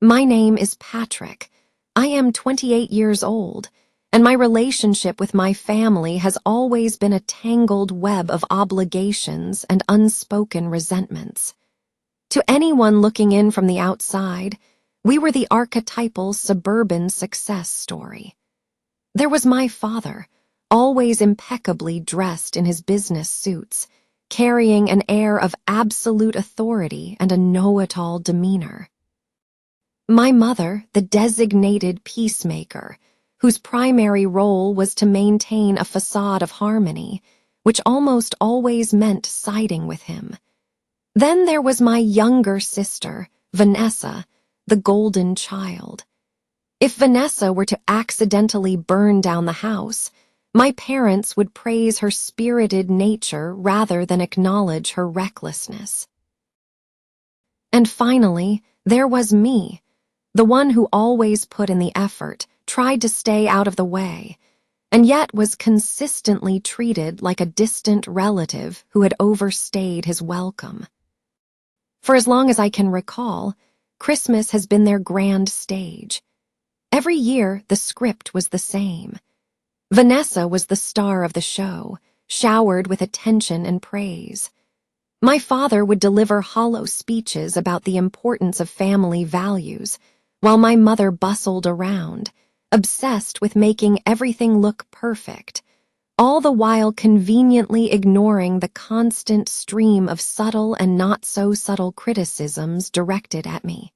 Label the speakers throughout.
Speaker 1: My name is Patrick. I am 28 years old, and my relationship with my family has always been a tangled web of obligations and unspoken resentments. To anyone looking in from the outside, we were the archetypal suburban success story. There was my father, always impeccably dressed in his business suits, carrying an air of absolute authority and a know-it-all demeanor. My mother, the designated peacemaker, whose primary role was to maintain a facade of harmony, which almost always meant siding with him. Then there was my younger sister, Vanessa, the golden child. If Vanessa were to accidentally burn down the house, my parents would praise her spirited nature rather than acknowledge her recklessness. And finally, there was me, the one who always put in the effort, tried to stay out of the way, and yet was consistently treated like a distant relative who had overstayed his welcome. For as long as I can recall, Christmas has been their grand stage. Every year, the script was the same. Vanessa was the star of the show, showered with attention and praise. My father would deliver hollow speeches about the importance of family values, while my mother bustled around, obsessed with making everything look perfect, all the while conveniently ignoring the constant stream of subtle and not-so-subtle criticisms directed at me.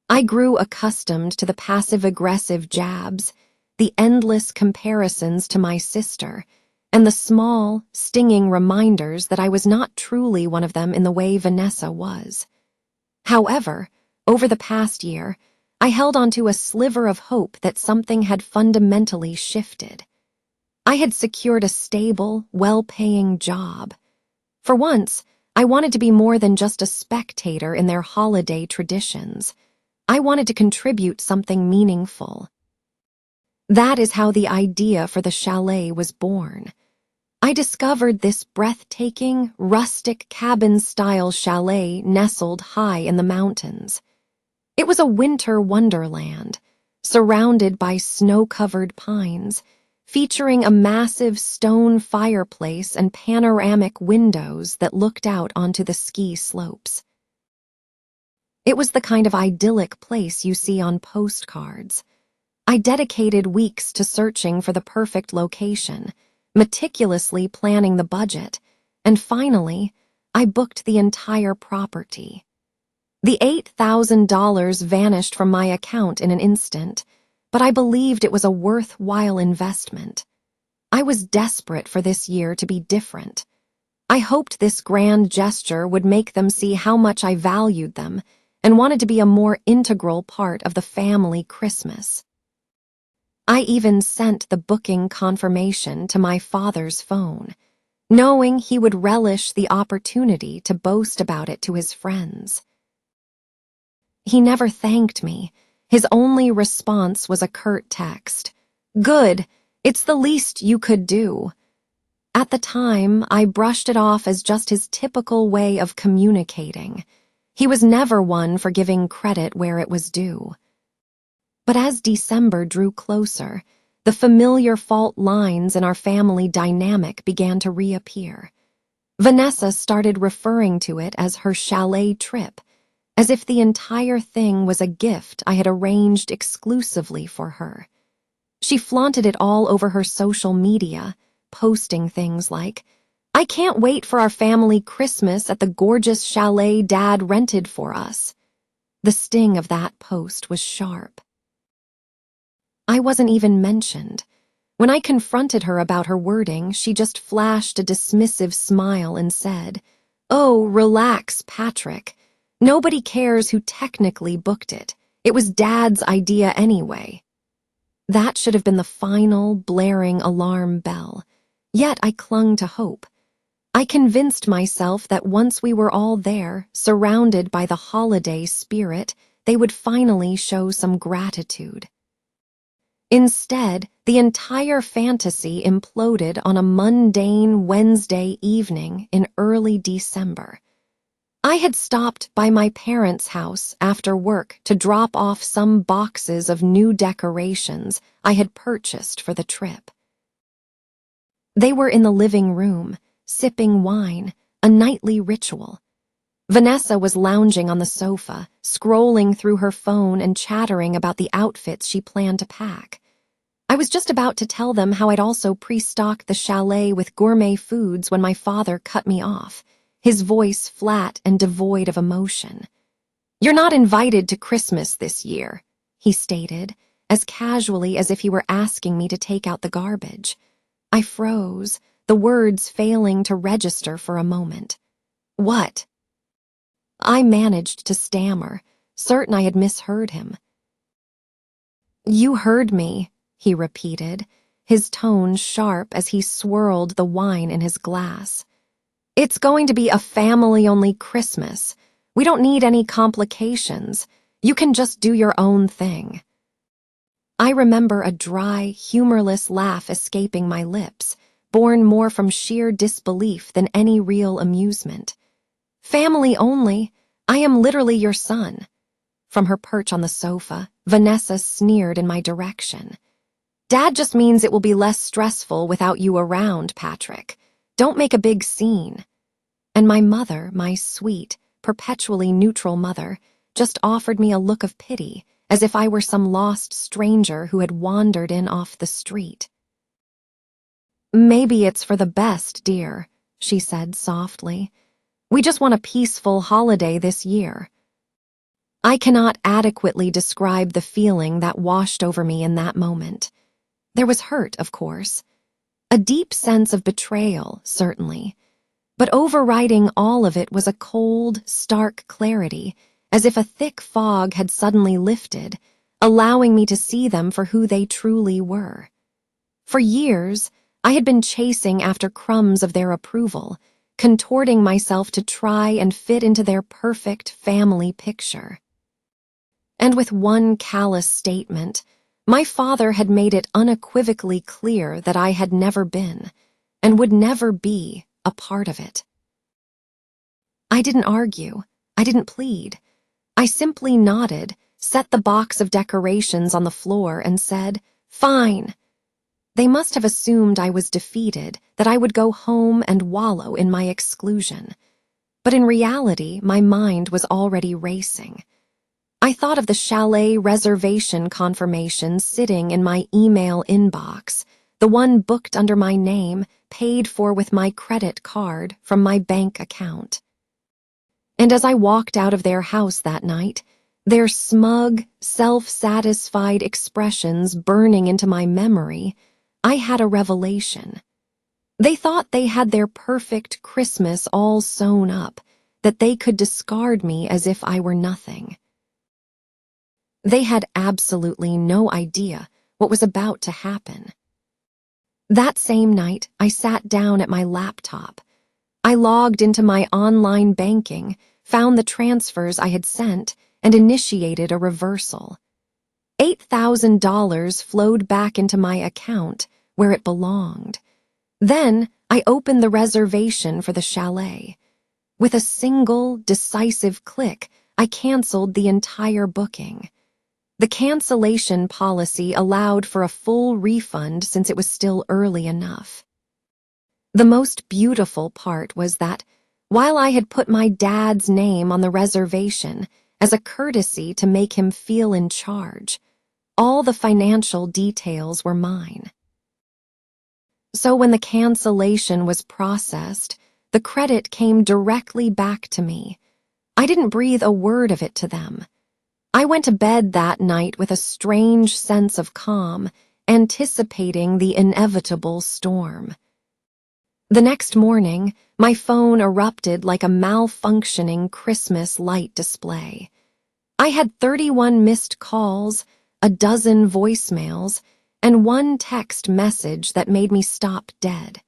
Speaker 1: I grew accustomed to the passive-aggressive jabs, the endless comparisons to my sister, and the small, stinging reminders that I was not truly one of them in the way Vanessa was. However, over the past year, I held onto a sliver of hope that something had fundamentally shifted. I had secured a stable, well-paying job. For once, I wanted to be more than just a spectator in their holiday traditions. I wanted to contribute something meaningful. That is how the idea for the chalet was born. I discovered this breathtaking, rustic cabin-style chalet nestled high in the mountains. It was a winter wonderland, surrounded by snow-covered pines, featuring a massive stone fireplace and panoramic windows that looked out onto the ski slopes. It was the kind of idyllic place you see on postcards. I dedicated weeks to searching for the perfect location, meticulously planning the budget, and finally, I booked the entire property. The $8,000 vanished from my account in an instant, but I believed it was a worthwhile investment. I was desperate for this year to be different. I hoped this grand gesture would make them see how much I valued them and wanted to be a more integral part of the family Christmas. I even sent the booking confirmation to my father's phone, knowing he would relish the opportunity to boast about it to his friends. He never thanked me. His only response was a curt text. "Good, it's the least you could do." At the time, I brushed it off as just his typical way of communicating. He was never one for giving credit where it was due. But as December drew closer, the familiar fault lines in our family dynamic began to reappear. Vanessa started referring to it as her chalet trip, as if the entire thing was a gift I had arranged exclusively for her. She flaunted it all over her social media, posting things like, "I can't wait for our family Christmas at the gorgeous chalet Dad rented for us." The sting of that post was sharp. I wasn't even mentioned. When I confronted her about her wording, she just flashed a dismissive smile and said, "Oh, relax, Patrick. Nobody cares who technically booked it. It was Dad's idea anyway." That should have been the final, blaring alarm bell. Yet I clung to hope. I convinced myself that once we were all there, surrounded by the holiday spirit, they would finally show some gratitude. Instead, the entire fantasy imploded on a mundane Wednesday evening in early December. I had stopped by my parents' house after work to drop off some boxes of new decorations I had purchased for the trip. They were in the living room, sipping wine, a nightly ritual. Vanessa was lounging on the sofa, scrolling through her phone and chattering about the outfits she planned to pack. I was just about to tell them how I'd also pre-stocked the chalet with gourmet foods when my father cut me off, his voice flat and devoid of emotion. "You're not invited to Christmas this year," he stated, as casually as if he were asking me to take out the garbage. I froze, the words failing to register for a moment. "What?" I managed to stammer, certain I had misheard him. "You heard me," he repeated, his tone sharp as he swirled the wine in his glass. "It's going to be a family-only Christmas. We don't need any complications. You can just do your own thing." I remember a dry, humorless laugh escaping my lips, born more from sheer disbelief than any real amusement. "Family only. I am literally your son." From her perch on the sofa, Vanessa sneered in my direction. "Dad just means it will be less stressful without you around, Patrick. Don't make a big scene." And my mother, my sweet, perpetually neutral mother, just offered me a look of pity, as if I were some lost stranger who had wandered in off the street. "Maybe it's for the best, dear," she said softly. "We just want a peaceful holiday this year." I cannot adequately describe the feeling that washed over me in that moment. There was hurt, of course. A deep sense of betrayal, certainly. But overriding all of it was a cold, stark clarity, as if a thick fog had suddenly lifted, allowing me to see them for who they truly were. For years, I had been chasing after crumbs of their approval, contorting myself to try and fit into their perfect family picture. And with one callous statement, my father had made it unequivocally clear that I had never been, and would never be, a part of it. I didn't argue. I didn't plead. I simply nodded, set the box of decorations on the floor, and said, "Fine." They must have assumed I was defeated, that I would go home and wallow in my exclusion. But in reality, my mind was already racing. I thought of the chalet reservation confirmation sitting in my email inbox, the one booked under my name, paid for with my credit card from my bank account. And as I walked out of their house that night, their smug, self-satisfied expressions burning into my memory, I had a revelation. They thought they had their perfect Christmas all sewn up, that they could discard me as if I were nothing. They had absolutely no idea what was about to happen. That same night, I sat down at my laptop. I logged into my online banking, found the transfers I had sent, and initiated a reversal. $8,000 flowed back into my account, where it belonged. Then, I opened the reservation for the chalet. With a single, decisive click, I canceled the entire booking. The cancellation policy allowed for a full refund since it was still early enough. The most beautiful part was that, while I had put my dad's name on the reservation as a courtesy to make him feel in charge, all the financial details were mine. So when the cancellation was processed, the credit came directly back to me. I didn't breathe a word of it to them. I went to bed that night with a strange sense of calm, anticipating the inevitable storm. The next morning, my phone erupted like a malfunctioning Christmas light display. I had 31 missed calls, a dozen voicemails, and one text message that made me stop dead.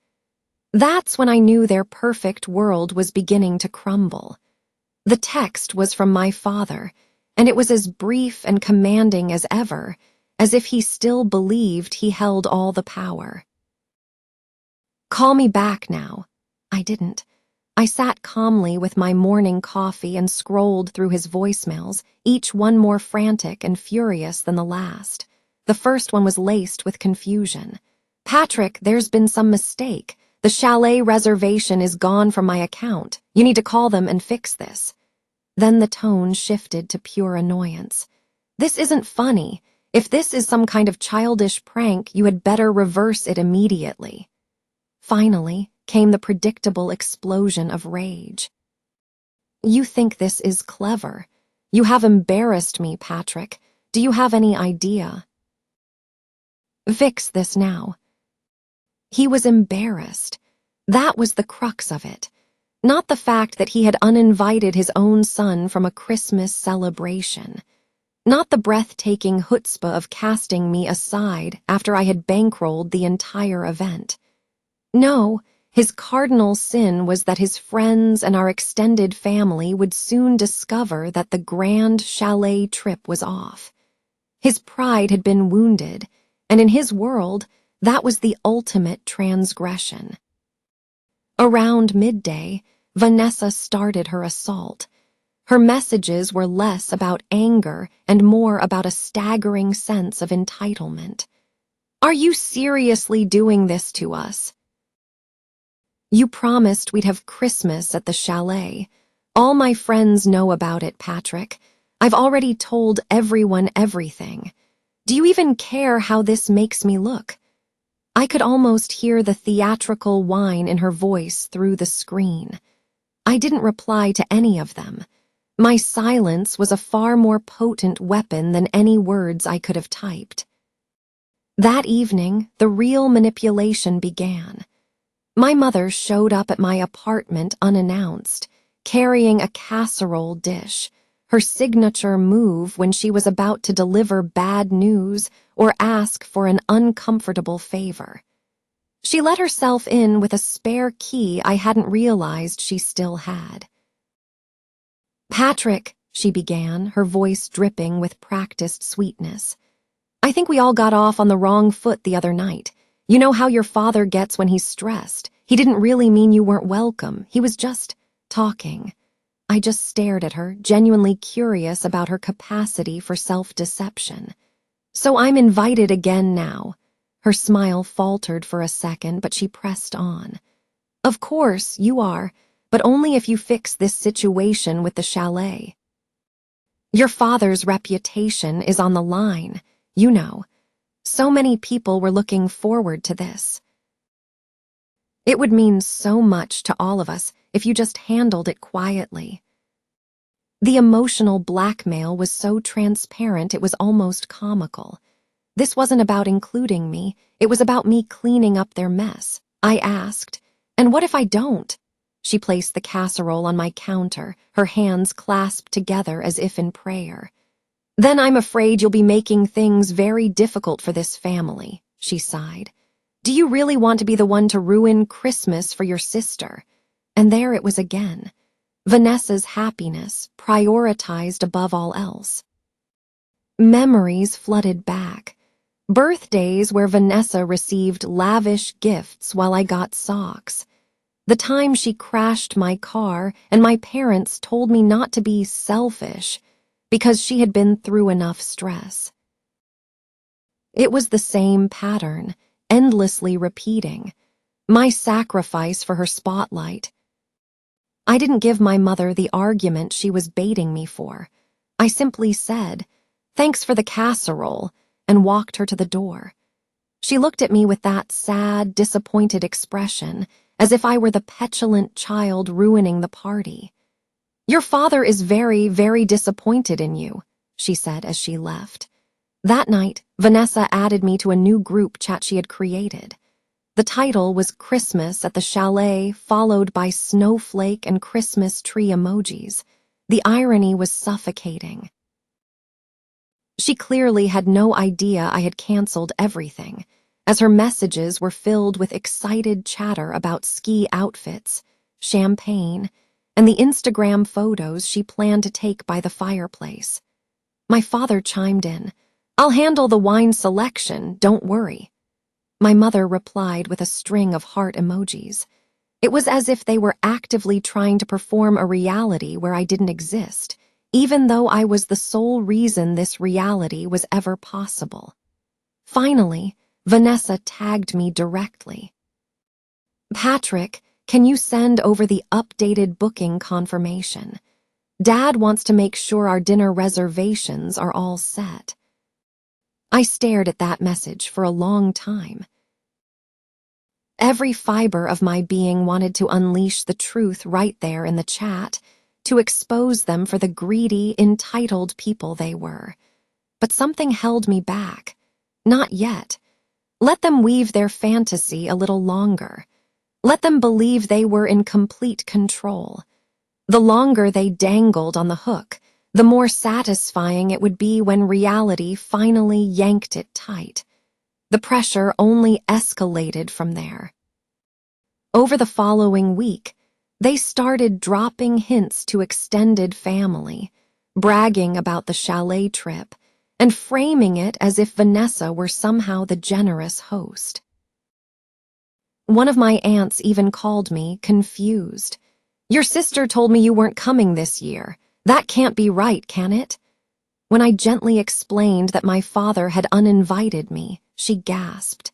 Speaker 1: That's when I knew their perfect world was beginning to crumble. The text was from my father, and it was as brief and commanding as ever, as if he still believed he held all the power. "Call me back now." I didn't. I sat calmly with my morning coffee and scrolled through his voicemails, each one more frantic and furious than the last. The first one was laced with confusion. "Patrick, there's been some mistake. The chalet reservation is gone from my account. You need to call them and fix this." Then the tone shifted to pure annoyance. "This isn't funny. If this is some kind of childish prank, you had better reverse it immediately." Finally came the predictable explosion of rage. "You think this is clever. You have embarrassed me, Patrick. Do you have any idea? Fix this now." He was embarrassed. That was the crux of it. Not the fact that he had uninvited his own son from a Christmas celebration. Not the breathtaking chutzpah of casting me aside after I had bankrolled the entire event. No, his cardinal sin was that his friends and our extended family would soon discover that the grand chalet trip was off. His pride had been wounded, and in his world, that was the ultimate transgression. Around midday, Vanessa started her assault. Her messages were less about anger and more about a staggering sense of entitlement. "Are you seriously doing this to us? You promised we'd have Christmas at the chalet. All my friends know about it, Patrick. I've already told everyone everything. Do you even care how this makes me look?" I could almost hear the theatrical whine in her voice through the screen. I didn't reply to any of them. My silence was a far more potent weapon than any words I could have typed. That evening, the real manipulation began. My mother showed up at my apartment unannounced, carrying a casserole dish, her signature move when she was about to deliver bad news or ask for an uncomfortable favor. She let herself in with a spare key I hadn't realized she still had. "Patrick," she began, her voice dripping with practiced sweetness. "I think we all got off on the wrong foot the other night. You know how your father gets when he's stressed. He didn't really mean you weren't welcome. He was just talking." I just stared at her, genuinely curious about her capacity for self-deception. "So I'm invited again now." Her smile faltered for a second, but she pressed on. "Of course, you are, but only if you fix this situation with the chalet. Your father's reputation is on the line, you know. So many people were looking forward to this. It would mean so much to all of us if you just handled it quietly." The emotional blackmail was so transparent it was almost comical. This wasn't about including me, it was about me cleaning up their mess. I asked, "And what if I don't?" She placed the casserole on my counter, her hands clasped together as if in prayer. "Then I'm afraid you'll be making things very difficult for this family," she sighed. "Do you really want to be the one to ruin Christmas for your sister?" And there it was again. Vanessa's happiness, prioritized above all else. Memories flooded back. Birthdays where Vanessa received lavish gifts while I got socks. The time she crashed my car and my parents told me not to be selfish because she had been through enough stress. It was the same pattern, endlessly repeating. My sacrifice for her spotlight. I didn't give my mother the argument she was baiting me for. I simply said, "Thanks for the casserole," and walked her to the door. She looked at me with that sad, disappointed expression, as if I were the petulant child ruining the party. "Your father is very, very disappointed in you," she said as she left. That night, Vanessa added me to a new group chat she had created. The title was Christmas at the Chalet, followed by snowflake and Christmas tree emojis. The irony was suffocating. She clearly had no idea I had canceled everything, as her messages were filled with excited chatter about ski outfits, champagne, and the Instagram photos she planned to take by the fireplace. My father chimed in, "I'll handle the wine selection, don't worry." My mother replied with a string of heart emojis. It was as if they were actively trying to perform a reality where I didn't exist, even though I was the sole reason this reality was ever possible. Finally, Vanessa tagged me directly. "Patrick, can you send over the updated booking confirmation? Dad wants to make sure our dinner reservations are all set." I stared at that message for a long time. Every fiber of my being wanted to unleash the truth right there in the chat, to expose them for the greedy, entitled people they were. But something held me back. Not yet. Let them weave their fantasy a little longer. Let them believe they were in complete control. The longer they dangled on the hook, the more satisfying it would be when reality finally yanked it tight. The pressure only escalated from there. Over the following week, they started dropping hints to extended family, bragging about the chalet trip, and framing it as if Vanessa were somehow the generous host. One of my aunts even called me confused. "Your sister told me you weren't coming this year. That can't be right, can it?" When I gently explained that my father had uninvited me, she gasped.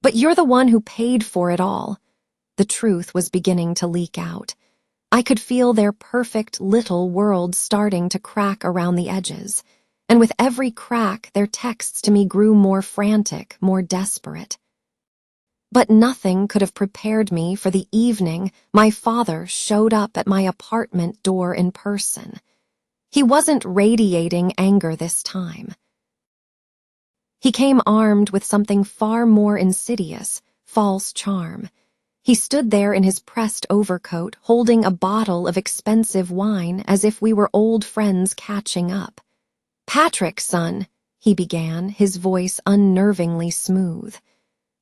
Speaker 1: "But you're the one who paid for it all." The truth was beginning to leak out. I could feel their perfect little world starting to crack around the edges, and with every crack, their texts to me grew more frantic, more desperate. But nothing could have prepared me for the evening my father showed up at my apartment door in person. He wasn't radiating anger this time. He came armed with something far more insidious, false charm. He stood there in his pressed overcoat, holding a bottle of expensive wine as if we were old friends catching up. "Patrick, son," he began, his voice unnervingly smooth.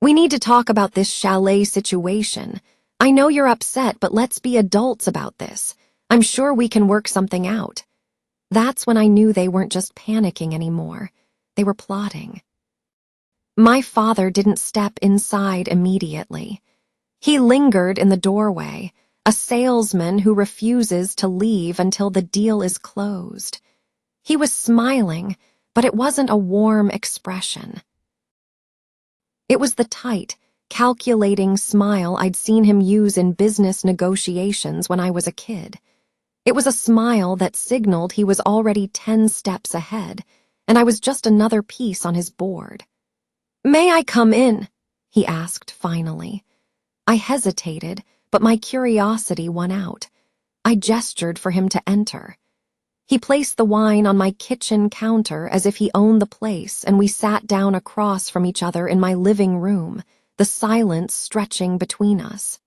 Speaker 1: "We need to talk about this chalet situation. I know you're upset, but let's be adults about this. I'm sure we can work something out." That's when I knew they weren't just panicking anymore. They were plotting. My father didn't step inside immediately. He lingered in the doorway, a salesman who refuses to leave until the deal is closed. He was smiling, but it wasn't a warm expression. It was the tight, calculating smile I'd seen him use in business negotiations when I was a kid. It was a smile that signaled he was already 10 steps ahead, and I was just another piece on his board. "May I come in?" he asked finally. I hesitated, but my curiosity won out. I gestured for him to enter. He placed the wine on my kitchen counter as if he owned the place, and we sat down across from each other in my living room, the silence stretching between us.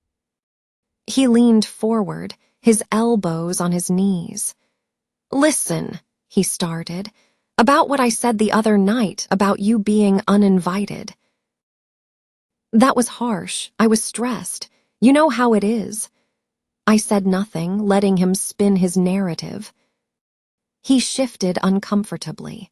Speaker 1: He leaned forward, his elbows on his knees. "Listen," he started, "about what I said the other night about you being uninvited." That was harsh. I was stressed. You know how it is. I said nothing, letting him spin his narrative. He shifted uncomfortably.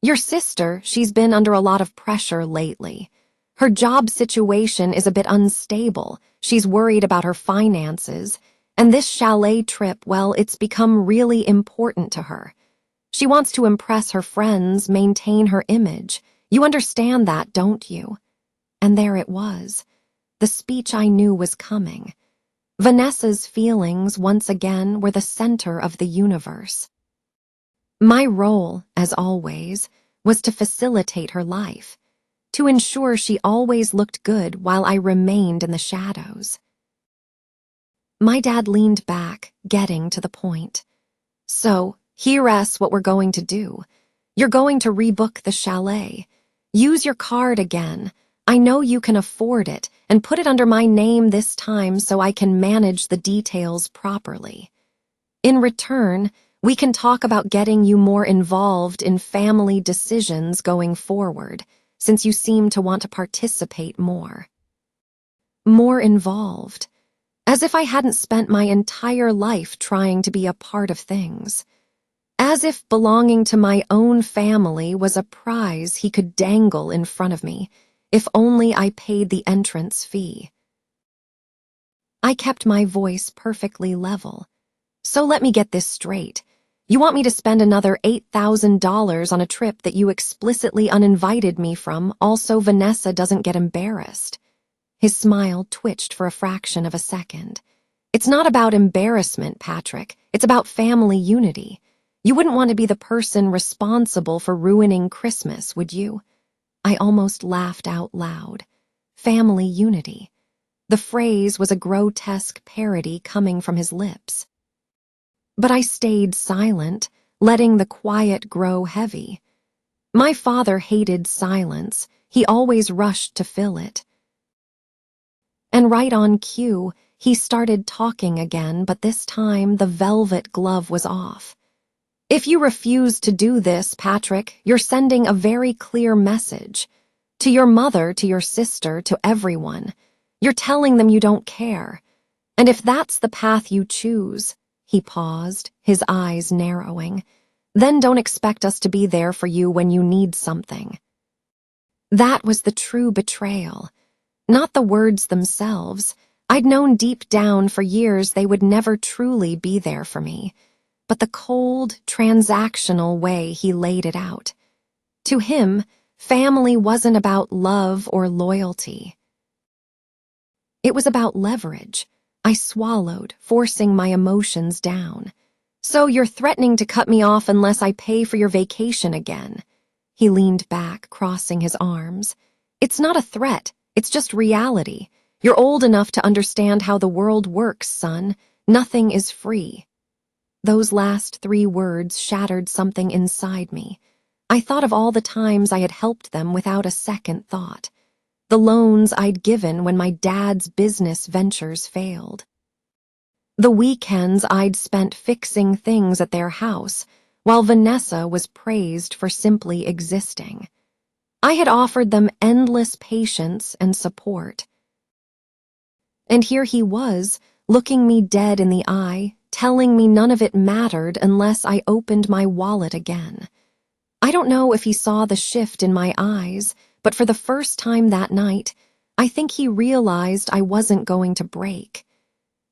Speaker 1: "Your sister, she's been under a lot of pressure lately. Her job situation is a bit unstable. She's worried about her finances. And this chalet trip, well, it's become really important to her. She wants to impress her friends, maintain her image. You understand that, don't you?" And there it was. The speech I knew was coming. Vanessa's feelings, once again, were the center of the universe. My role, as always, was to facilitate her life, to ensure she always looked good while I remained in the shadows. My dad leaned back, getting to the point. "So, here's what we're going to do. You're going to rebook the chalet. Use your card again. I know you can afford it, and put it under my name this time so I can manage the details properly. In return, we can talk about getting you more involved in family decisions going forward, since you seem to want to participate more." More involved. As if I hadn't spent my entire life trying to be a part of things. As if belonging to my own family was a prize he could dangle in front of me, if only I paid the entrance fee. I kept my voice perfectly level. So let me get this straight. You want me to spend another $8,000 on a trip that you explicitly uninvited me from, also Vanessa doesn't get embarrassed. His smile twitched for a fraction of a second. It's not about embarrassment, Patrick. It's about family unity. You wouldn't want to be the person responsible for ruining Christmas, would you? I almost laughed out loud. Family unity. The phrase was a grotesque parody coming from his lips. But I stayed silent, letting the quiet grow heavy. My father hated silence. He always rushed to fill it. And right on cue, he started talking again, but this time the velvet glove was off. If you refuse to do this, Patrick, you're sending a very clear message. To your mother, to your sister, to everyone. You're telling them you don't care. And if that's the path you choose, he paused, his eyes narrowing, then don't expect us to be there for you when you need something. That was the true betrayal. Not the words themselves. I'd known deep down for years they would never truly be there for me. But the cold, transactional way he laid it out. To him, family wasn't about love or loyalty. It was about leverage. I swallowed, forcing my emotions down. So you're threatening to cut me off unless I pay for your vacation again. He leaned back, crossing his arms. It's not a threat, it's just reality. You're old enough to understand how the world works, son. Nothing is free. Those last 3 words shattered something inside me. I thought of all the times I had helped them without a second thought. The loans I'd given when my dad's business ventures failed. The weekends I'd spent fixing things at their house, while Vanessa was praised for simply existing. I had offered them endless patience and support. And here he was, looking me dead in the eye, telling me none of it mattered unless I opened my wallet again. I don't know if he saw the shift in my eyes, but for the first time that night, I think he realized I wasn't going to break.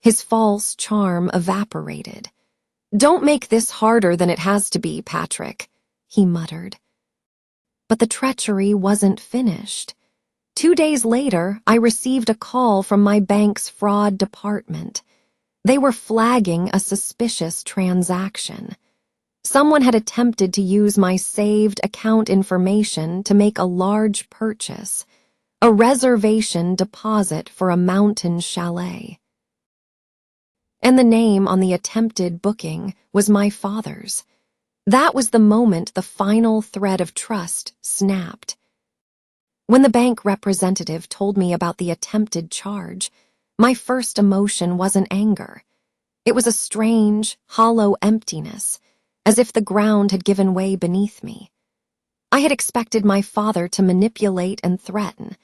Speaker 1: His false charm evaporated. "Don't make this harder than it has to be, Patrick," he muttered. But the treachery wasn't finished. 2 days later, I received a call from my bank's fraud department. They were flagging a suspicious transaction. Someone had attempted to use my saved account information to make a large purchase, a reservation deposit for a mountain chalet. And the name on the attempted booking was my father's. That was the moment the final thread of trust snapped. When the bank representative told me about the attempted charge, my first emotion wasn't anger. It was a strange, hollow emptiness, as if the ground had given way beneath me. I had expected my father to manipulate and threaten,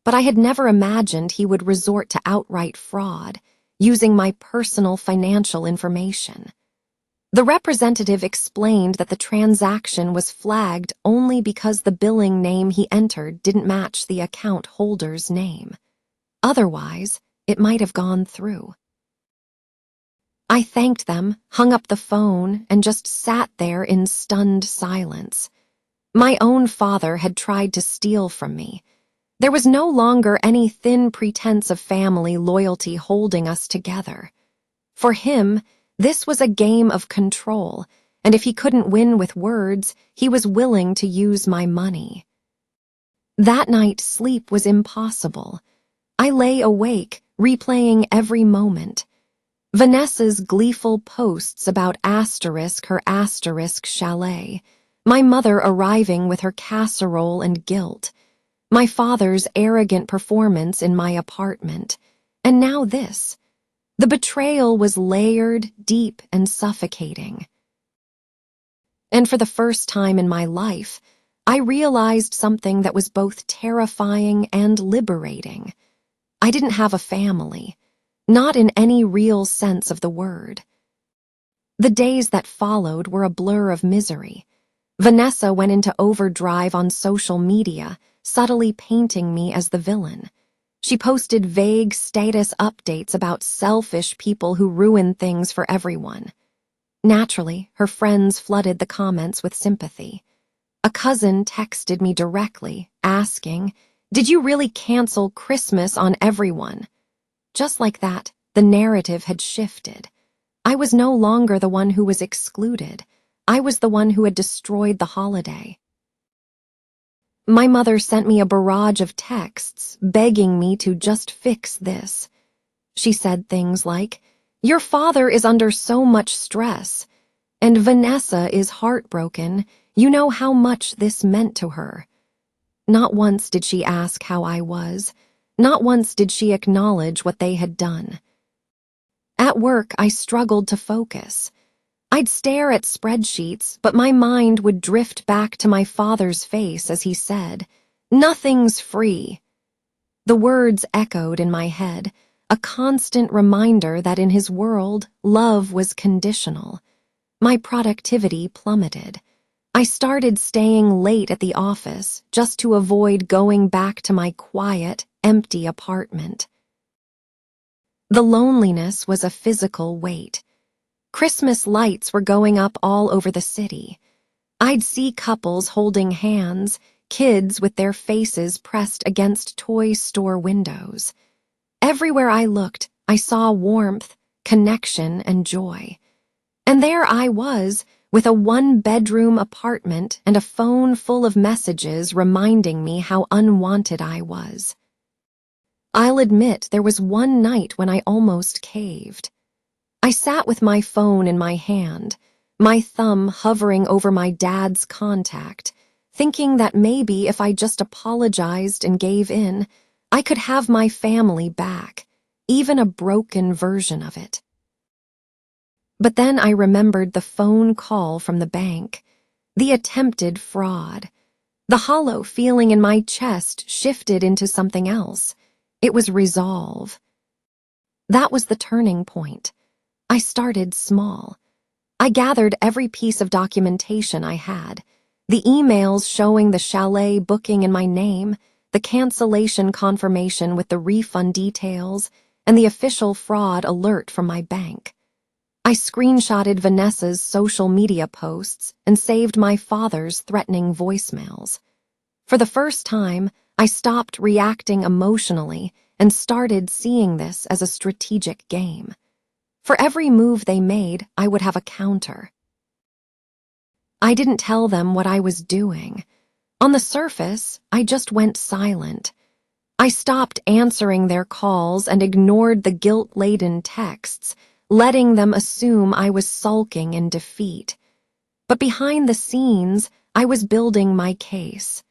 Speaker 1: but I had never imagined he would resort to outright fraud, using my personal financial information. The representative explained that the transaction was flagged only because the billing name he entered didn't match the account holder's name. Otherwise, it might have gone through. I thanked them, hung up the phone, and just sat there in stunned silence. My own father had tried to steal from me. There was no longer any thin pretense of family loyalty holding us together. For him, this was a game of control, and if he couldn't win with words, he was willing to use my money. That night, sleep was impossible. I lay awake, replaying every moment. Vanessa's gleeful posts about her asterisk chalet, my mother arriving with her casserole and guilt, my father's arrogant performance in my apartment, and now this. The betrayal was layered, deep, and suffocating. And for the first time in my life, I realized something that was both terrifying and liberating. I didn't have a family. Not in any real sense of the word. The days that followed were a blur of misery. Vanessa went into overdrive on social media, subtly painting me as the villain. She posted vague status updates about selfish people who ruin things for everyone. Naturally, her friends flooded the comments with sympathy. A cousin texted me directly, asking, "Did you really cancel Christmas on everyone?" Just like that, the narrative had shifted. I was no longer the one who was excluded. I was the one who had destroyed the holiday. My mother sent me a barrage of texts begging me to just fix this. She said things like, "Your father is under so much stress, and Vanessa is heartbroken. You know how much this meant to her." Not once did she ask how I was. Not once did she acknowledge what they had done. At work, I struggled to focus. I'd stare at spreadsheets, but my mind would drift back to my father's face as he said, "Nothing's free." The words echoed in my head, a constant reminder that in his world, love was conditional. My productivity plummeted. I started staying late at the office just to avoid going back to my quiet, empty apartment. The loneliness was a physical weight. Christmas lights were going up all over the city. I'd see couples holding hands, kids with their faces pressed against toy store windows. Everywhere I looked, I saw warmth, connection, and joy. And there I was, with a one-bedroom apartment and a phone full of messages reminding me how unwanted I was. I'll admit there was one night when I almost caved. I sat with my phone in my hand, my thumb hovering over my dad's contact, thinking that maybe if I just apologized and gave in, I could have my family back, even a broken version of it. But then I remembered the phone call from the bank, the attempted fraud. The hollow feeling in my chest shifted into something else. It was resolve. That was the turning point. I started small. I gathered every piece of documentation I had, the emails showing the chalet booking in my name, the cancellation confirmation with the refund details, and the official fraud alert from my bank. I screenshotted Vanessa's social media posts and saved my father's threatening voicemails. For the first time, I stopped reacting emotionally and started seeing this as a strategic game. For every move they made, I would have a counter. I didn't tell them what I was doing. On the surface, I just went silent. I stopped answering their calls and ignored the guilt-laden texts, letting them assume I was sulking in defeat. But behind the scenes, I was building my case.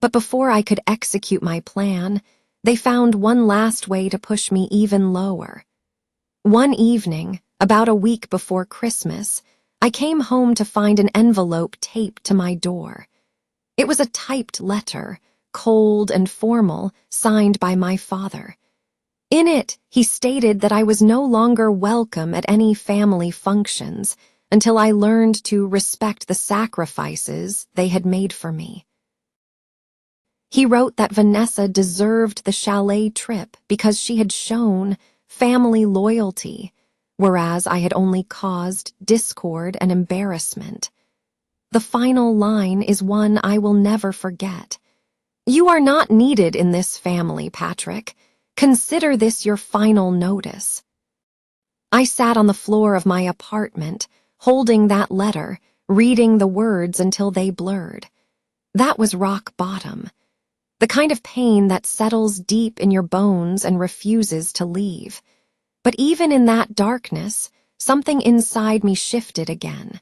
Speaker 1: But before I could execute my plan, they found one last way to push me even lower. One evening, about a week before Christmas, I came home to find an envelope taped to my door. It was a typed letter, cold and formal, signed by my father. In it, he stated that I was no longer welcome at any family functions until I learned to respect the sacrifices they had made for me. He wrote that Vanessa deserved the chalet trip because she had shown family loyalty, whereas I had only caused discord and embarrassment. The final line is one I will never forget. "You are not needed in this family, Patrick. Consider this your final notice." I sat on the floor of my apartment, holding that letter, reading the words until they blurred. That was rock bottom. The kind of pain that settles deep in your bones and refuses to leave. But even in that darkness, something inside me shifted again.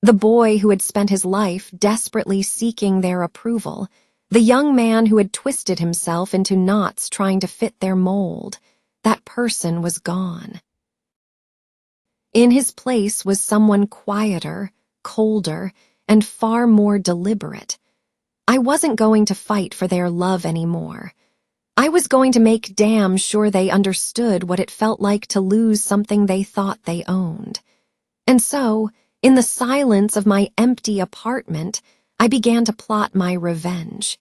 Speaker 1: The boy who had spent his life desperately seeking their approval, the young man who had twisted himself into knots trying to fit their mold, that person was gone. In his place was someone quieter, colder, and far more deliberate. I wasn't going to fight for their love anymore. I was going to make damn sure they understood what it felt like to lose something they thought they owned. And so, in the silence of my empty apartment, I began to plot my revenge.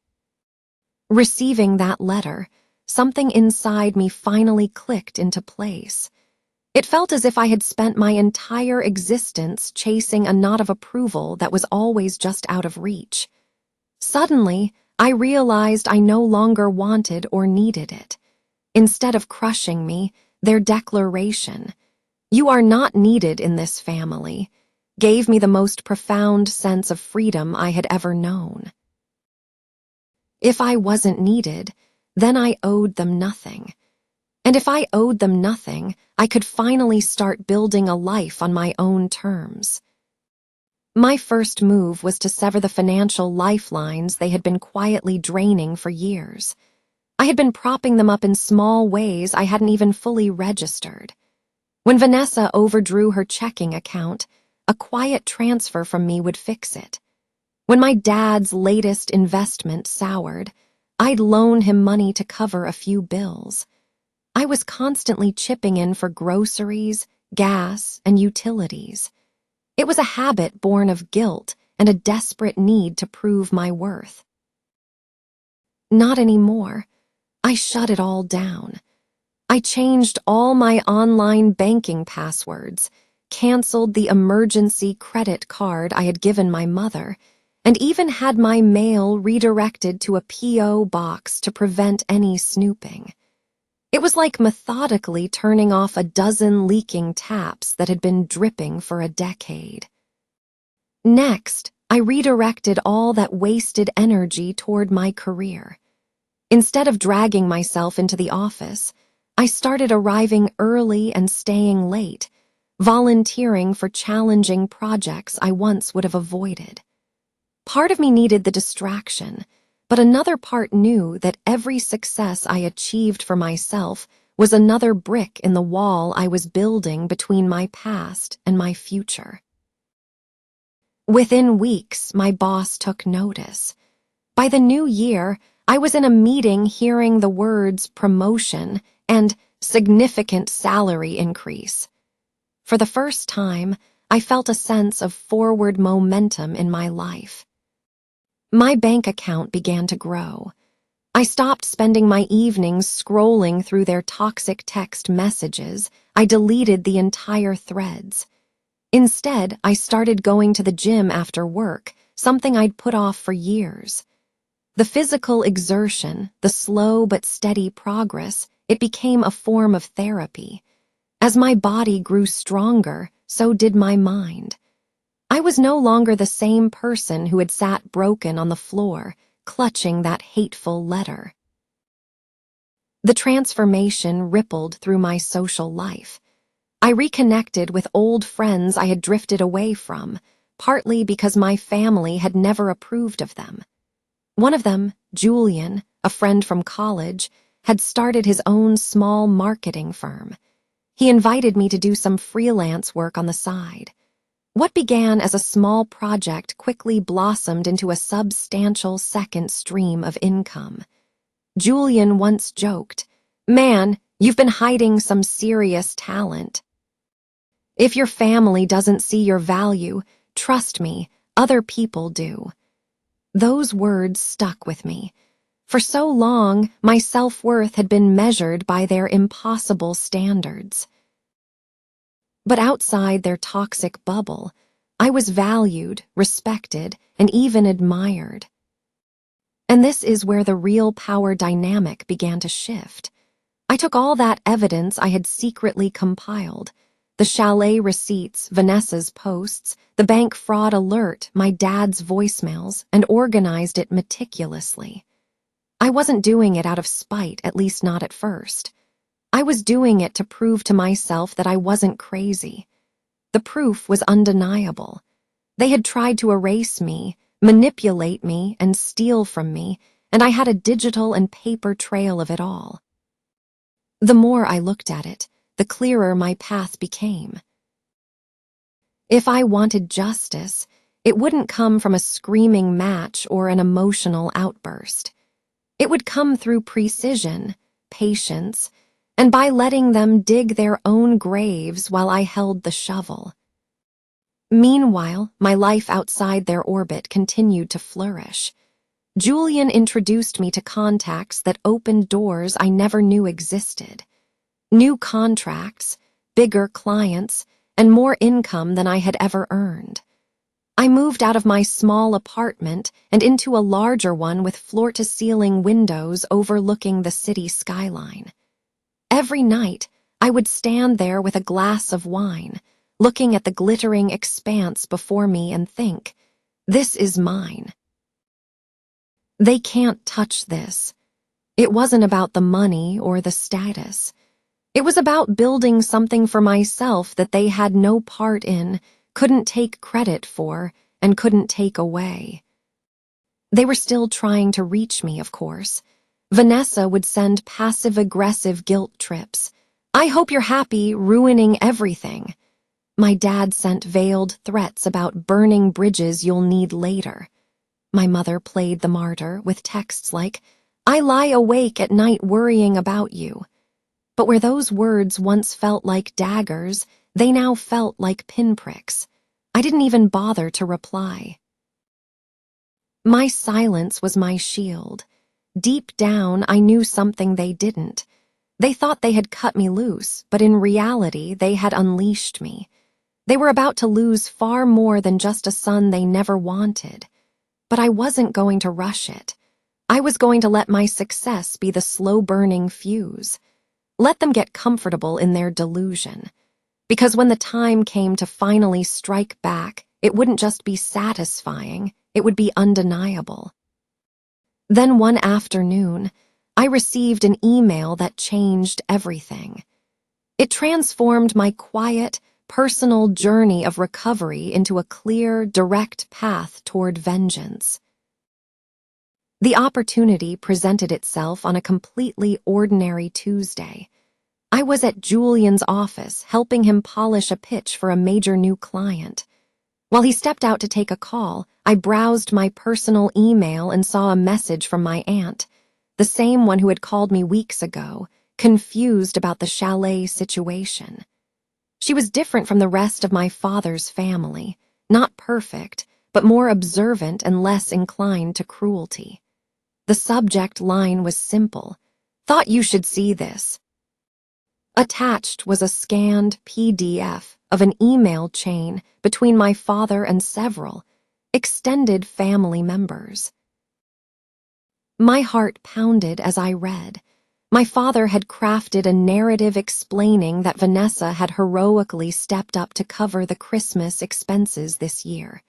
Speaker 1: Receiving that letter, something inside me finally clicked into place. It felt as if I had spent my entire existence chasing a knot of approval that was always just out of reach. Suddenly, I realized I no longer wanted or needed it. Instead of crushing me, their declaration, "You are not needed in this family," gave me the most profound sense of freedom I had ever known. If I wasn't needed, then I owed them nothing. And if I owed them nothing, I could finally start building a life on my own terms. My first move was to sever the financial lifelines they had been quietly draining for years. I had been propping them up in small ways I hadn't even fully registered. When Vanessa overdrew her checking account, a quiet transfer from me would fix it. When my dad's latest investment soured, I'd loan him money to cover a few bills. I was constantly chipping in for groceries, gas, and utilities. It was a habit born of guilt and a desperate need to prove my worth. Not anymore. I shut it all down. I changed all my online banking passwords, canceled the emergency credit card I had given my mother, and even had my mail redirected to a P.O. box to prevent any snooping. It was like methodically turning off a dozen leaking taps that had been dripping for a decade. Next, I redirected all that wasted energy toward my career. Instead of dragging myself into the office, I started arriving early and staying late, volunteering for challenging projects I once would have avoided. Part of me needed the distraction, but another part knew that every success I achieved for myself was another brick in the wall I was building between my past and my future. Within weeks, my boss took notice. By the new year, I was in a meeting hearing the words promotion and significant salary increase. For the first time, I felt a sense of forward momentum in my life. My bank account began to grow. I stopped spending my evenings scrolling through their toxic text messages. I deleted the entire threads. Instead, I started going to the gym after work, something I'd put off for years. The physical exertion, the slow but steady progress, it became a form of therapy. As my body grew stronger, so did my mind. I was no longer the same person who had sat broken on the floor, clutching that hateful letter. The transformation rippled through my social life. I reconnected with old friends I had drifted away from, partly because my family had never approved of them. One of them, Julian, a friend from college, had started his own small marketing firm. He invited me to do some freelance work on the side. What began as a small project quickly blossomed into a substantial second stream of income. Julian once joked, "Man, you've been hiding some serious talent. If your family doesn't see your value, trust me, other people do." Those words stuck with me. For so long, my self-worth had been measured by their impossible standards. But outside their toxic bubble, I was valued, respected, and even admired. And this is where the real power dynamic began to shift. I took all that evidence I had secretly compiled, the chalet receipts, Vanessa's posts, the bank fraud alert, my dad's voicemails, and organized it meticulously. I wasn't doing it out of spite, at least not at first. I was doing it to prove to myself that I wasn't crazy. The proof was undeniable. They had tried to erase me, manipulate me, and steal from me, and I had a digital and paper trail of it all. The more I looked at it, the clearer my path became. If I wanted justice, it wouldn't come from a screaming match or an emotional outburst. It would come through precision, patience, and by letting them dig their own graves while I held the shovel. Meanwhile, my life outside their orbit continued to flourish. Julian introduced me to contacts that opened doors I never knew existed. New contracts, bigger clients, and more income than I had ever earned. I moved out of my small apartment and into a larger one with floor-to-ceiling windows overlooking the city skyline. Every night, I would stand there with a glass of wine, looking at the glittering expanse before me and think, this is mine. They can't touch this. It wasn't about the money or the status. It was about building something for myself that they had no part in, couldn't take credit for, and couldn't take away. They were still trying to reach me, of course. Vanessa would send passive-aggressive guilt trips. I hope you're happy, ruining everything. My dad sent veiled threats about burning bridges you'll need later. My mother played the martyr with texts like, I lie awake at night worrying about you. But where those words once felt like daggers, they now felt like pinpricks. I didn't even bother to reply. My silence was my shield. Deep down, I knew something they didn't. They thought they had cut me loose, but in reality, they had unleashed me. They were about to lose far more than just a son they never wanted. But I wasn't going to rush it. I was going to let my success be the slow-burning fuse. Let them get comfortable in their delusion. Because when the time came to finally strike back, it wouldn't just be satisfying, it would be undeniable. Then one afternoon, I received an email that changed everything. It transformed my quiet, personal journey of recovery into a clear, direct path toward vengeance. The opportunity presented itself on a completely ordinary Tuesday. I was at Julian's office helping him polish a pitch for a major new client. While he stepped out to take a call, I browsed my personal email and saw a message from my aunt, the same one who had called me weeks ago, confused about the chalet situation. She was different from the rest of my father's family, not perfect, but more observant and less inclined to cruelty. The subject line was simple. Thought you should see this. Attached was a scanned PDF of an email chain between my father and several extended family members. My heart pounded as I read. My father had crafted a narrative explaining that Vanessa had heroically stepped up to cover the Christmas expenses this year.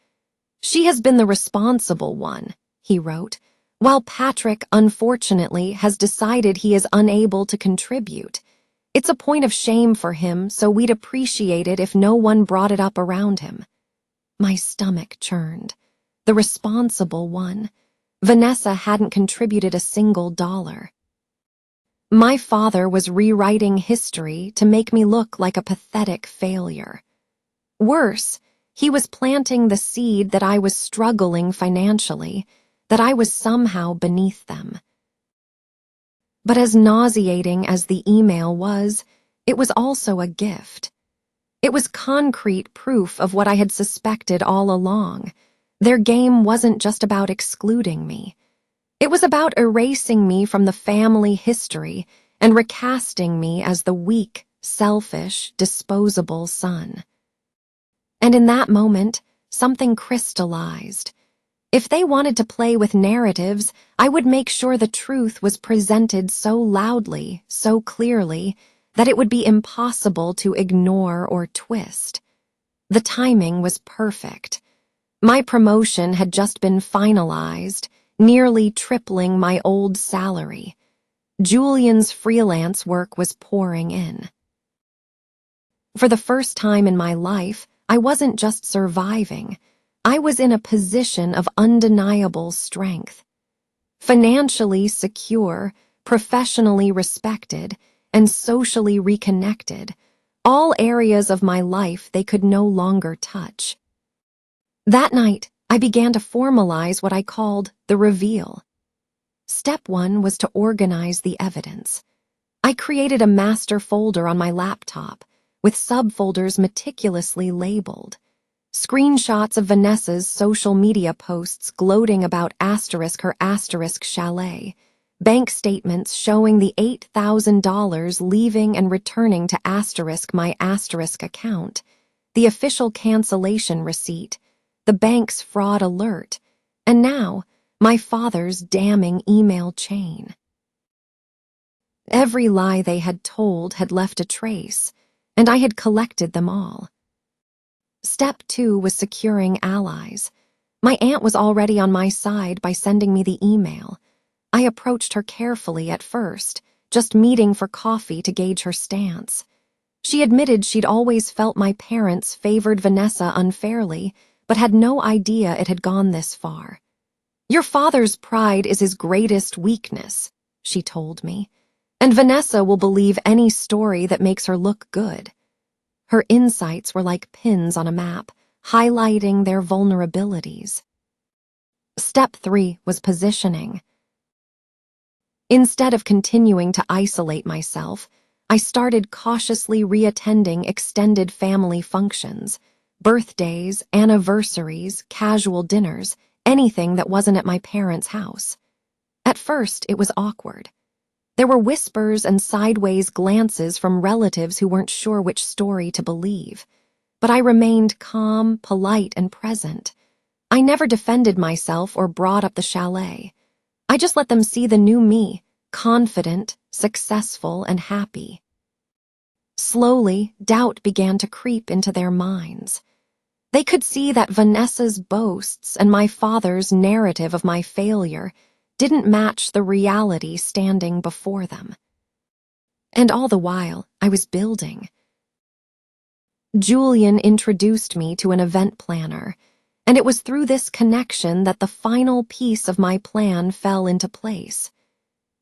Speaker 1: She has been the responsible one, he wrote, while Patrick, unfortunately, has decided he is unable to contribute. It's a point of shame for him, so we'd appreciate it if no one brought it up around him. My stomach churned. The responsible one. Vanessa hadn't contributed a single dollar. My father was rewriting history to make me look like a pathetic failure. Worse, he was planting the seed that I was struggling financially, that I was somehow beneath them. But as nauseating as the email was, it was also a gift. It was concrete proof of what I had suspected all along. Their game wasn't just about excluding me. It was about erasing me from the family history and recasting me as the weak, selfish, disposable son. And in that moment, something crystallized. If they wanted to play with narratives, I would make sure the truth was presented so loudly, so clearly, that it would be impossible to ignore or twist. The timing was perfect. My promotion had just been finalized, nearly tripling my old salary. Julian's freelance work was pouring in. For the first time in my life, I wasn't just surviving. I was in a position of undeniable strength. Financially secure, professionally respected, and socially reconnected, all areas of my life they could no longer touch. That night, I began to formalize what I called the reveal. Step 1 was to organize the evidence. I created a master folder on my laptop, with subfolders meticulously labeled. Screenshots of Vanessa's social media posts gloating about her chalet. Bank statements showing the $8,000 leaving and returning to my account. The official cancellation receipt. The bank's fraud alert. And now, my father's damning email chain. Every lie they had told had left a trace, and I had collected them all. Step 2 was securing allies. My aunt was already on my side by sending me the email. I approached her carefully at first, just meeting for coffee to gauge her stance. She admitted she'd always felt my parents favored Vanessa unfairly, but had no idea it had gone this far. "Your father's pride is his greatest weakness," she told me, "and Vanessa will believe any story that makes her look good." Her insights were like pins on a map, highlighting their vulnerabilities. Step 3 was positioning. Instead of continuing to isolate myself, I started cautiously reattending extended family functions, birthdays, anniversaries, casual dinners, anything that wasn't at my parents' house. At first, it was awkward. There were whispers and sideways glances from relatives who weren't sure which story to believe. But I remained calm, polite, and present. I never defended myself or brought up the chalet. I just let them see the new me, confident, successful, and happy. Slowly, doubt began to creep into their minds. They could see that Vanessa's boasts and my father's narrative of my failure didn't match the reality standing before them. And all the while, I was building. Julian introduced me to an event planner, and it was through this connection that the final piece of my plan fell into place.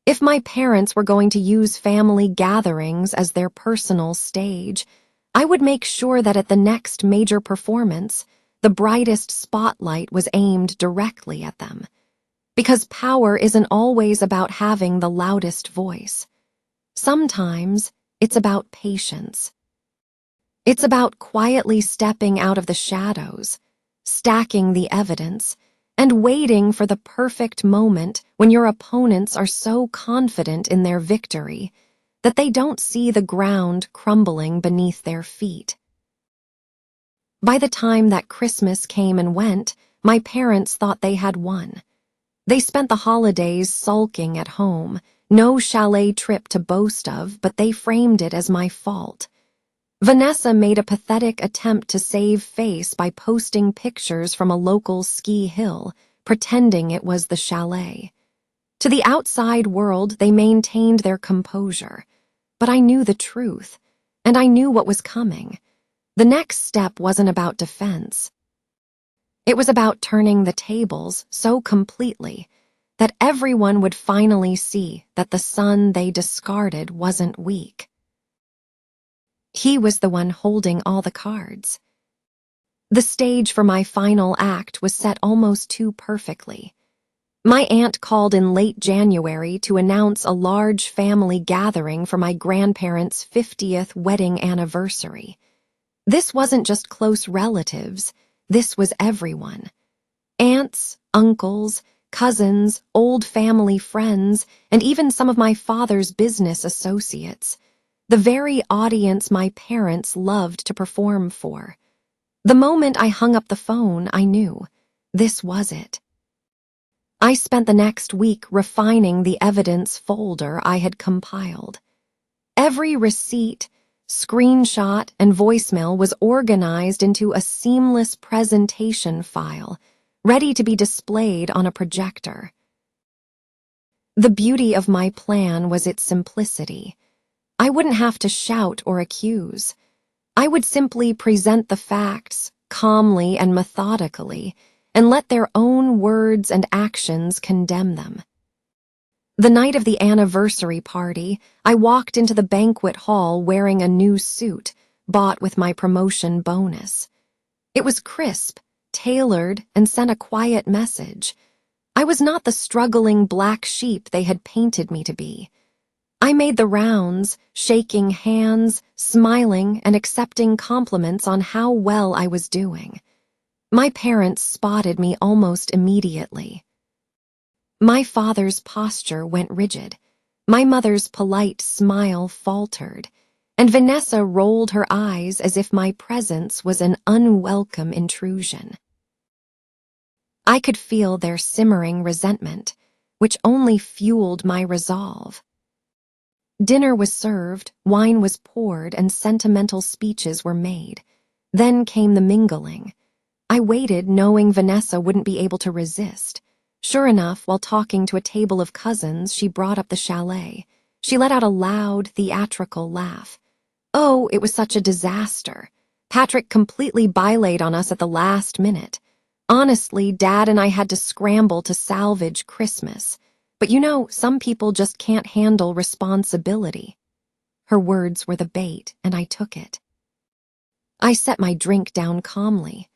Speaker 1: If my parents were going to use family gatherings as their personal stage, I would make sure that at the next major performance, the brightest spotlight was aimed directly at them. Because power isn't always about having the loudest voice. Sometimes it's about patience. It's about quietly stepping out of the shadows, stacking the evidence, and waiting for the perfect moment when your opponents are so confident in their victory that they don't see the ground crumbling beneath their feet. By the time that Christmas came and went, my parents thought they had won. They spent the holidays sulking at home, no chalet trip to boast of, but they framed it as my fault. Vanessa made a pathetic attempt to save face by posting pictures from a local ski hill, pretending it was the chalet. To the outside world, they maintained their composure. But I knew the truth, and I knew what was coming. The next step wasn't about defense. It was about turning the tables so completely that everyone would finally see that the son they discarded wasn't weak. He was the one holding all the cards. The stage for my final act was set almost too perfectly. My aunt called in late January to announce a large family gathering for my grandparents' 50th wedding anniversary. This wasn't just close relatives. This was everyone. Aunts, uncles, cousins, old family friends, and even some of my father's business associates. The very audience my parents loved to perform for. The moment I hung up the phone, I knew. This was it. I spent the next week refining the evidence folder I had compiled. Every receipt, screenshot, and voicemail was organized into a seamless presentation file, ready to be displayed on a projector. The beauty of my plan was its simplicity. I wouldn't have to shout or accuse. I would simply present the facts, calmly and methodically, and let their own words and actions condemn them. The night of the anniversary party, I walked into the banquet hall wearing a new suit, bought with my promotion bonus. It was crisp, tailored, and sent a quiet message. I was not the struggling black sheep they had painted me to be. I made the rounds, shaking hands, smiling, and accepting compliments on how well I was doing. My parents spotted me almost immediately. My father's posture went rigid. My mother's polite smile faltered, and Vanessa rolled her eyes as if my presence was an unwelcome intrusion. I could feel their simmering resentment, which only fueled my resolve. Dinner was served, wine was poured, and sentimental speeches were made. Then came the mingling. I waited, knowing Vanessa wouldn't be able to resist. Sure enough, while talking to a table of cousins, she brought up the chalet. She let out a loud, theatrical laugh. Oh, it was such a disaster. Patrick completely bylaid on us at the last minute. Honestly, Dad and I had to scramble to salvage Christmas. But you know, some people just can't handle responsibility. Her words were the bait, and I took it. I set my drink down calmly.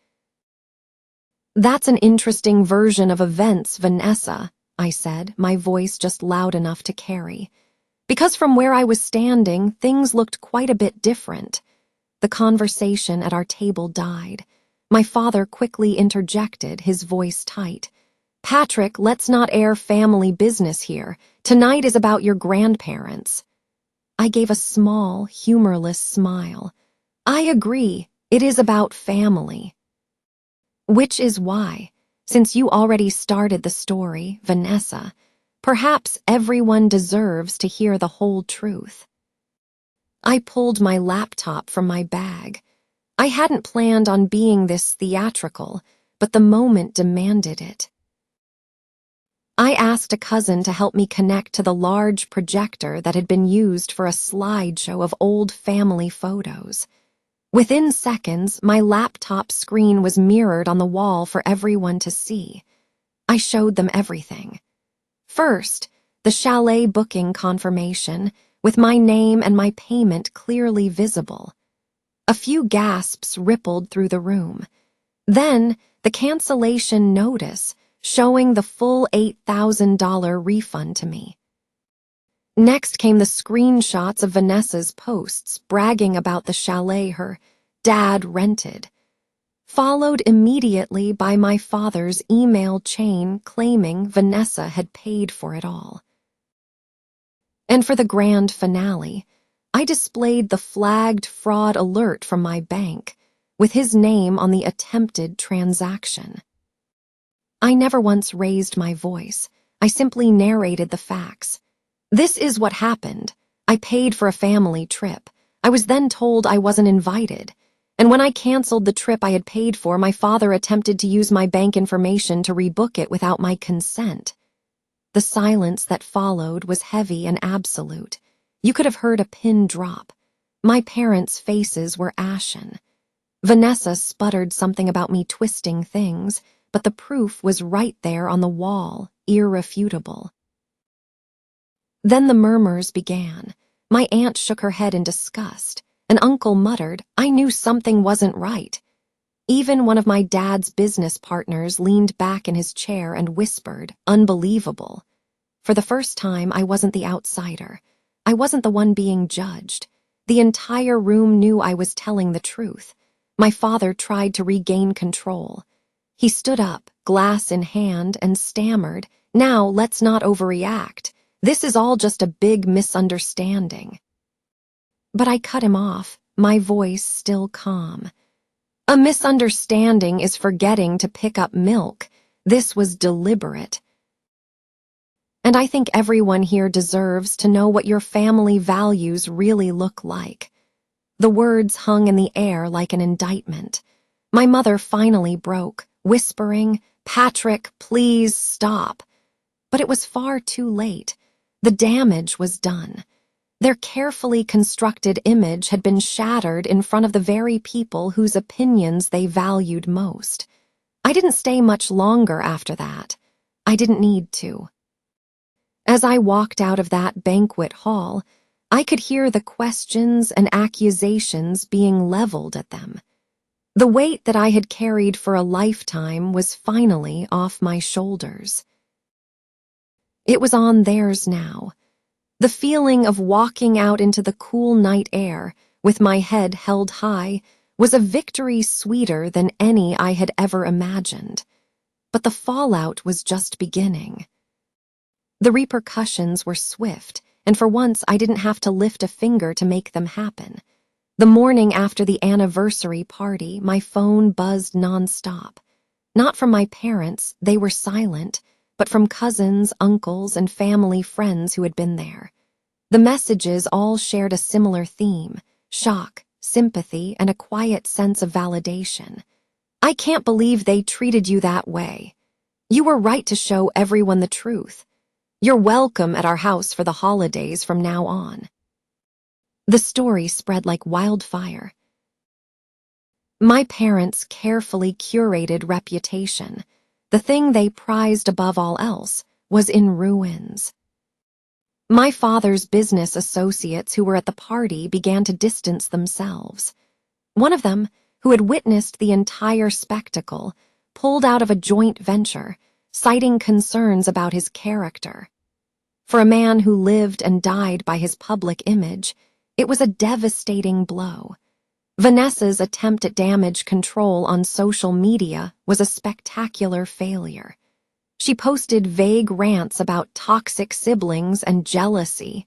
Speaker 1: "That's an interesting version of events, Vanessa," I said, my voice just loud enough to carry. Because from where I was standing, things looked quite a bit different. The conversation at our table died. My father quickly interjected, his voice tight. "Patrick, let's not air family business here. Tonight is about your grandparents." I gave a small, humorless smile. "I agree, it is about family." "Which is why, since you already started the story, Vanessa, perhaps everyone deserves to hear the whole truth." I pulled my laptop from my bag. I hadn't planned on being this theatrical, but the moment demanded it. I asked a cousin to help me connect to the large projector that had been used for a slideshow of old family photos. Within seconds, my laptop screen was mirrored on the wall for everyone to see. I showed them everything. First, the chalet booking confirmation, with my name and my payment clearly visible. A few gasps rippled through the room. Then, the cancellation notice, showing the full $8,000 refund to me. Next came the screenshots of Vanessa's posts bragging about the chalet her dad rented, followed immediately by my father's email chain claiming Vanessa had paid for it all. And for the grand finale, I displayed the flagged fraud alert from my bank, with his name on the attempted transaction. I never once raised my voice. I simply narrated the facts. "This is what happened. I paid for a family trip. I was then told I wasn't invited. And when I canceled the trip I had paid for, my father attempted to use my bank information to rebook it without my consent." The silence that followed was heavy and absolute. You could have heard a pin drop. My parents' faces were ashen. Vanessa sputtered something about me twisting things, but the proof was right there on the wall, irrefutable. Then the murmurs began. My aunt shook her head in disgust. An uncle muttered, "I knew something wasn't right." Even one of my dad's business partners leaned back in his chair and whispered, "Unbelievable." For the first time, I wasn't the outsider. I wasn't the one being judged. The entire room knew I was telling the truth. My father tried to regain control. He stood up, glass in hand, and stammered, "Now, let's not overreact. This is all just a big misunderstanding." But I cut him off, my voice still calm. "A misunderstanding is forgetting to pick up milk. This was deliberate. And I think everyone here deserves to know what your family values really look like." The words hung in the air like an indictment. My mother finally broke, whispering, "Patrick, please stop." But it was far too late. The damage was done. Their carefully constructed image had been shattered in front of the very people whose opinions they valued most. I didn't stay much longer after that. I didn't need to. As I walked out of that banquet hall, I could hear the questions and accusations being leveled at them. The weight that I had carried for a lifetime was finally off my shoulders. It was on theirs now. The feeling of walking out into the cool night air, with my head held high, was a victory sweeter than any I had ever imagined. But the fallout was just beginning. The repercussions were swift, and for once I didn't have to lift a finger to make them happen. The morning after the anniversary party, my phone buzzed nonstop. Not from my parents, they were silent, but from cousins, uncles, and family friends who had been there. The messages all shared a similar theme: shock, sympathy, and a quiet sense of validation. "I can't believe they treated you that way. You were right to show everyone the truth. You're welcome at our house for the holidays from now on." The story spread like wildfire. My parents' carefully curated reputation, the thing they prized above all else, was in ruins. My father's business associates who were at the party began to distance themselves. One of them, who had witnessed the entire spectacle, pulled out of a joint venture, citing concerns about his character. For a man who lived and died by his public image, it was a devastating blow. Vanessa's attempt at damage control on social media was a spectacular failure. She posted vague rants about toxic siblings and jealousy,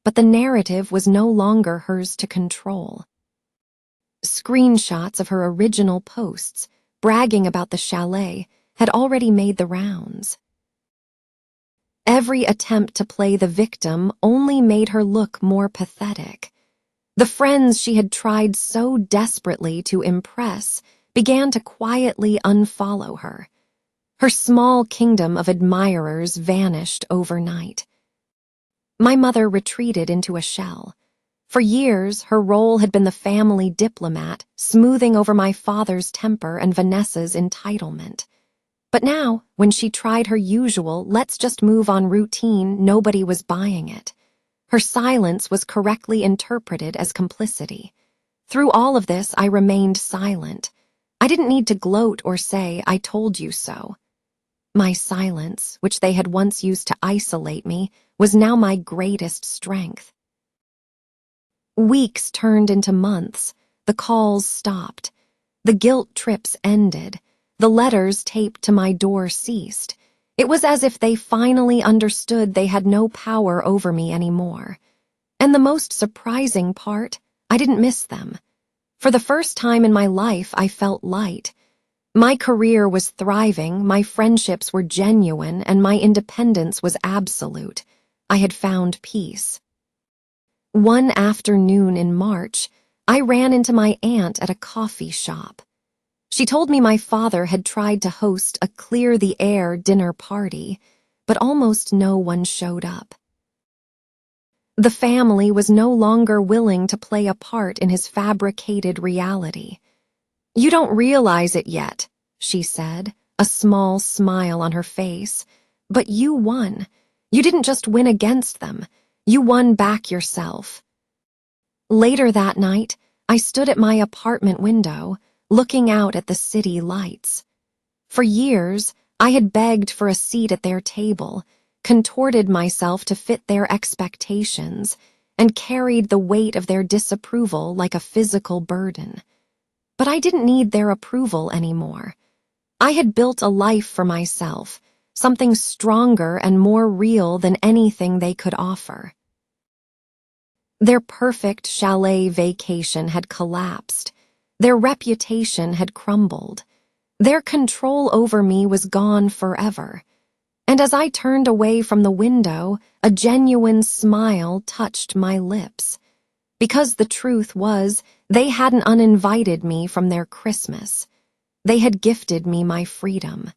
Speaker 1: but the narrative was no longer hers to control. Screenshots of her original posts, bragging about the chalet, had already made the rounds. Every attempt to play the victim only made her look more pathetic. The friends she had tried so desperately to impress began to quietly unfollow her. Her small kingdom of admirers vanished overnight. My mother retreated into a shell. For years, her role had been the family diplomat, smoothing over my father's temper and Vanessa's entitlement. But now, when she tried her usual "let's just move on" routine, nobody was buying it. Her silence was correctly interpreted as complicity. Through all of this, I remained silent. I didn't need to gloat or say, "I told you so." My silence, which they had once used to isolate me, was now my greatest strength. Weeks turned into months. The calls stopped. The guilt trips ended. The letters taped to my door ceased. It was as if they finally understood they had no power over me anymore. And the most surprising part, I didn't miss them. For the first time in my life, I felt light. My career was thriving, my friendships were genuine, and my independence was absolute. I had found peace. One afternoon in March, I ran into my aunt at a coffee shop. She told me my father had tried to host a clear-the-air dinner party, but almost no one showed up. The family was no longer willing to play a part in his fabricated reality. "You don't realize it yet," she said, a small smile on her face, "but you won. You didn't just win against them. You won back yourself." Later that night, I stood at my apartment window, looking out at the city lights. For years, I had begged for a seat at their table, contorted myself to fit their expectations, and carried the weight of their disapproval like a physical burden. But I didn't need their approval anymore. I had built a life for myself, something stronger and more real than anything they could offer. Their perfect chalet vacation had collapsed. Their reputation had crumbled. Their control over me was gone forever. And as I turned away from the window, a genuine smile touched my lips. Because the truth was, they hadn't uninvited me from their Christmas. They had gifted me my freedom.